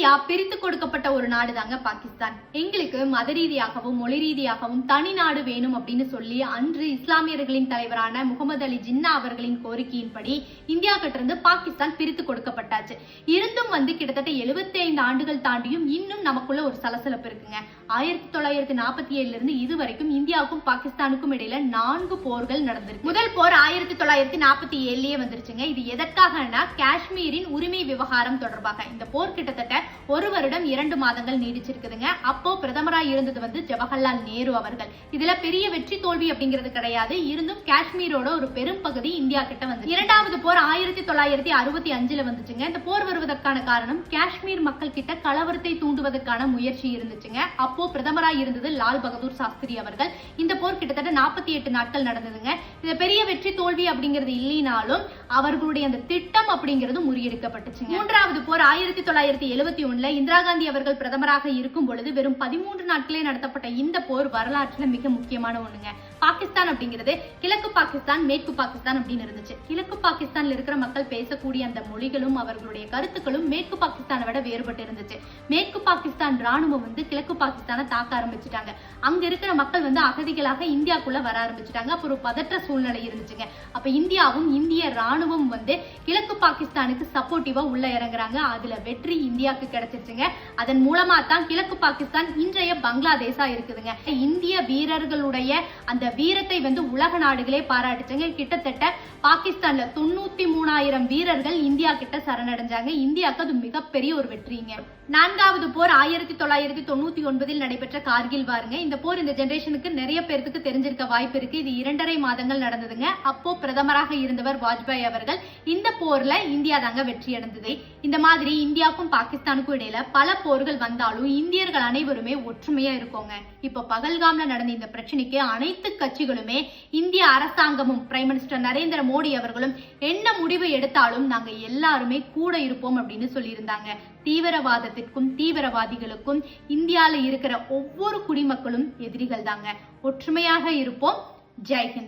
India பிரித்து கொடுக்கப்பட்ட ஒரு நாடு தாங்க பாகிஸ்தான். எங்களுக்கு மத ரீதியாகவும் மொழி ரீதியாகவும் தனி நாடு வேணும் அப்படின்னு சொல்லி அன்று இஸ்லாமியர்களின் தலைவரான முகமது அலி ஜின்னா அவர்களின் கோரிக்கையின்படி இந்தியா கிட்ட இருந்து பாகிஸ்தான் பிரித்து கொடுக்கப்பட்டாச்சு. இருந்தும் கிட்டத்தட்ட 75 ஆண்டுகள் தாண்டியும் இன்னும் நமக்குள்ள ஒரு சலசலப்பு இருக்குங்க. 1947 இருந்து இதுவரைக்கும் இந்தியாவுக்கும் பாகிஸ்தானுக்கும் இடையில 4 போர்கள் நடந்திருக்கு. முதல் போர் 1947 வந்துருச்சுங்க. இது எதற்காகனா காஷ்மீரின் உரிமை விவகாரம் தொடர்பாக. இந்த போர் கிட்டத்தட்ட 1 வருடம் 2 மாதங்கள் நீடிச்சிருக்குதுங்க. அப்போ பிரதமராக இருந்தது ஜவஹர்லால் நேரு அவர்கள். இதுல பெரிய வெற்றி தோல்வி அப்படிங்கிறது கிடையாது. இருந்தும் காஷ்மீரோட ஒரு பெரும் பகுதி இந்தியா கிட்ட வந்து. இரண்டாவது போர் 1965 வந்துச்சுங்க. இந்த போர் வருவதற்கான காரணம் காஷ்மீர் மக்கள் கிட்ட கலவரத்தை தூண்டுவதற்கான முயற்சி இருந்துச்சுங்க. அப்போ பிரதமராக இருந்தது லால் பகதூர் சாஸ்திரி அவர்கள். இந்த போர் கிட்டத்தட்ட 48 நாட்கள் நடந்ததுங்க. இது பெரிய வெற்றி தோல்வி அப்படிங்கிறது இல்லைனாலும் அவர்களுடைய அந்த திட்டம் அப்படிங்கிறது முறியடிக்கப்பட்டுச்சுங்க. மூன்றாவது போர் 1971 இந்திரா காந்தி அவர்கள் பிரதமராக இருக்கும் பொழுது வெறும் 13 நாட்களே நடத்தப்பட்ட இந்த போர் வரலாற்றுல மிக முக்கியமான ஒண்ணுங்க. பாகிஸ்தான் அப்படிங்கிறது கிழக்கு பாகிஸ்தான், மேற்கு பாகிஸ்தான் அப்படின்னு இருந்துச்சு. கிழக்கு பாகிஸ்தான்ல இருக்கிற மக்கள் பேசக்கூடிய அந்த மொழிகளும் அவர்களுடைய கருத்துக்களும் மேற்கு பாகிஸ்தானை விட வேறுபட்டு இருந்துச்சு. மேற்கு பாகிஸ்தான் ராணுவம் கிழக்கு பாகிஸ்தானை தாக்க ஆரம்பிச்சுட்டாங்க. அங்க இருக்கிற மக்கள் அகதிகளாக இந்தியாக்குள்ள வர ஆரம்பிச்சுட்டாங்க. அப்ப ஒரு பதற்ற சூழ்நிலை இருந்துச்சுங்க. அப்ப இந்தியாவும் இந்திய ராணுவம் கிழக்கு பாகிஸ்தானுக்கு சப்போர்ட்டிவா உள்ள இறங்குறாங்க. அதுல வெற்றி இந்தியாவுக்கு கிடைச்சிருச்சுங்க. அதன் மூலமா தான் கிழக்கு பாகிஸ்தான் இன்றைய பங்களாதேஷா இருக்குதுங்க. இந்திய வீரர்களுடைய அந்த வீரத்தை உலக நாடுகளே பாராட்டுச்சுங்க. கிட்டத்தட்ட பாகிஸ்தான்ல 93,000 வீரர்கள் இந்தியா கிட்ட சரணடைஞ்சாங்க. இந்தியாவுக்கு அது மிகப்பெரிய ஒரு வெற்றிங்க. நான்காவது போர் 1999 நடைபெற்ற கார்கில் வாருங்க. இந்த போர் இந்த ஜெனரேஷனுக்கு நிறைய பேருக்கு தெரிஞ்சிருக்க வாய்ப்பு இருக்கு. இது 2.5 மாதங்கள் நடந்ததுங்க. அப்போ பிரதமராக இருந்தவர் வாஜ்பாய் அவர்கள். இந்த போர்ல இந்தியா தாங்க வெற்றி அடைந்தது. இந்த மாதிரி இந்தியாவுக்கும் பாகிஸ்தானுக்கும் இடையில பல போர்கள் வந்தாலும் இந்தியர்கள் அனைவருமே ஒற்றுமையா இருக்கோங்க. இப்ப பகல்காம்ல நடந்த இந்த பிரச்சனைக்கு அனைத்து கட்சிகளுமே இந்திய அரசாங்கமும் பிரைம் மினிஸ்டர் நரேந்திர மோடி அவர்களும் என்ன முடிவு எடுத்தாலும் நாங்க எல்லாருமே கூட இருப்போம் அப்படின்னு சொல்லியிருந்தாங்க. தீவிரவாதத்திற்கும் தீவிரவாதிகளுக்கும் இந்தியால இருக்கிற ஒவ்வொரு குடிமக்களும் எதிரிகள் தாங்க. ஒற்றுமையாக இருப்போம். ஜெய்ஹிந்த்.